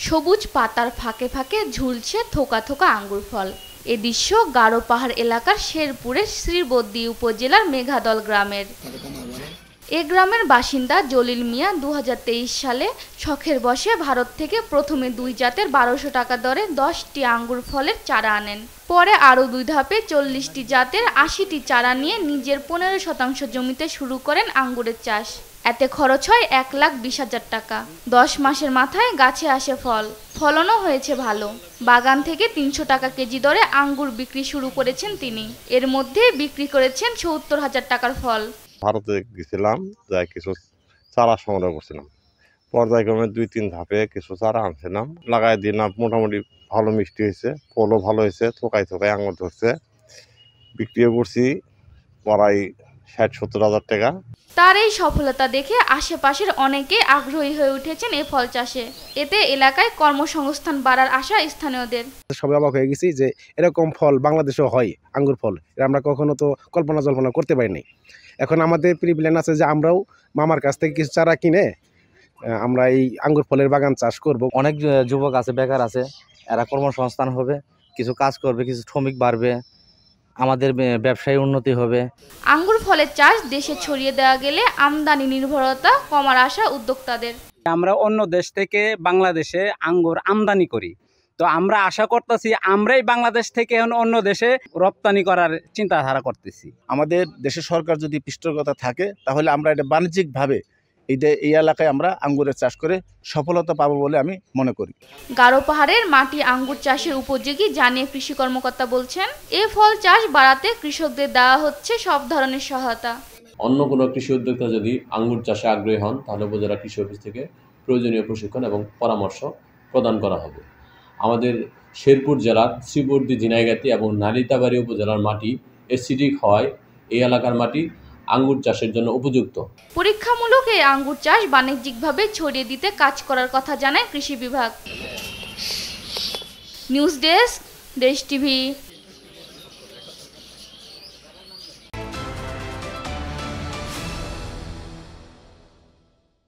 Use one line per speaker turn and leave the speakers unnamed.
সবুজ পাতার ফাঁকে ফাঁকে ঝুলছে থোকা থোকা আঙ্গুর ফল। এ দৃশ্য গারো পাহাড় এলাকার শেরপুরের শ্রীবদ্দী উপজেলার মেঘাদল গ্রামের। এ গ্রামের বাসিন্দা জলিল মিয়া 2023 সালে শখের বশে ভারত থেকে প্রথমে 2 জাতের 1200 টাকা দরে 10টি আঙ্গুর ফলের চারা আনেন। পরে আরও 2 ধাপে 40টি জাতের 80টি চারা নিয়ে নিজের 15% জমিতে শুরু করেন আঙ্গুরের চাষ। এতে খরচ হয় 1,20,000 টাকা। 10 মাসের মাথায় গাছে আসে ফল, ফলনও হয়েছে ভালো। বাগান থেকে 300 টাকা কেজি দরে আঙ্গুর বিক্রি শুরু করেছেন তিনি। এর মধ্যে বিক্রি করেছেন 70,000 টাকার ফল।
ভারতে গেছিলাম, যাই কিছু চারা সংগ্রহ করছিলাম। পর্যায়ক্রমে 2-3 ধাপে কিছু চারা আনছিলাম, লাগাই দিলাম। মোটামুটি ভালো মিষ্টি হয়েছে, ফলও ভালো হয়েছে, থোকায় থোকায় আঙুর ধরছে। বিক্রিও করছি প্রায় 60-70,000 টাকা।
তার এই সফলতা দেখে আশেপাশের অনেকে আগ্রহী হয়ে উঠেছেন এই ফল চাষে। এতে এলাকায় কর্মসংস্থান বাড়ার আশা স্থানীয়দের।
সবাই অবাক হয়ে গেছি যে এরকম ফল বাংলাদেশেও হয়, আঙ্গুর ফল। আমরা কখনো তো কল্পনা করতে পারিনি। এখন আমাদের প্ল্যান আছে যে আমরাও মামার কাছ থেকে কিছু চারা কিনে আমরা এই আঙ্গুর ফলের বাগান চাষ করব।
অনেক যুবক আছে, বেকার আছে, এরা কর্মসংস্থান হবে, কিছু কাজ করবে, কিছু শ্রমিক বাড়বে, আমাদের ব্যবসায় উন্নতি হবে।
আঙ্গুর ফলের চাষ দেশে ছড়িয়ে দেওয়া গেলে আমদানি নির্ভরতা কমার আশা উদ্যোক্তাদের।
আমরা অন্য দেশ থেকে বাংলাদেশে আঙ্গুর আমদানি করি, তো আমরা আশা করতেছি আমরাই বাংলাদেশ থেকে অন্য দেশে রপ্তানি করার চিন্তাধারা করতেছি।
আমাদের দেশের সরকার যদি পৃষ্ঠপোষকতা থাকে তাহলে আমরা এটা বাণিজ্যিকভাবে এই এলাকায় আমরা আঙ্গুরের চাষ করে সফলতা পাবো বলে আমি মনে করি।
গারো পাহাড়ের মাটি আঙ্গুর চাষের উপযোগী জানিয়ে কৃষি কর্মকর্তা বলছেন, এ ফল চাষ বাড়াতে কৃষকদের দেওয়া হচ্ছে সব ধরনের সহায়তা।
অন্য কোনো কৃষি উদ্যোক্তা যদি আঙ্গুর চাষে আগ্রহী হন তাহলে উপজেলা কৃষি অফিস থেকে প্রয়োজনীয় প্রশিক্ষণ এবং পরামর্শ প্রদান করা হবে। আমাদের শেরপুর জেলার শ্রীবর্দী, ঝিনাইগাতি এবং নালিতাবাড়ী উপজেলার মাটি অ্যাসিডিক হওয়ায় এই এলাকার মাটি আঙ্গুর চাষের জন্য উপযুক্ত।
পরীক্ষামূলক এই আঙ্গুর চাষ বাণিজ্যিকভাবে ছড়িয়ে দিতে কাজ করার কথা জানায় কৃষি বিভাগ। নিউজ ডেস্ক, দেশ টিভি।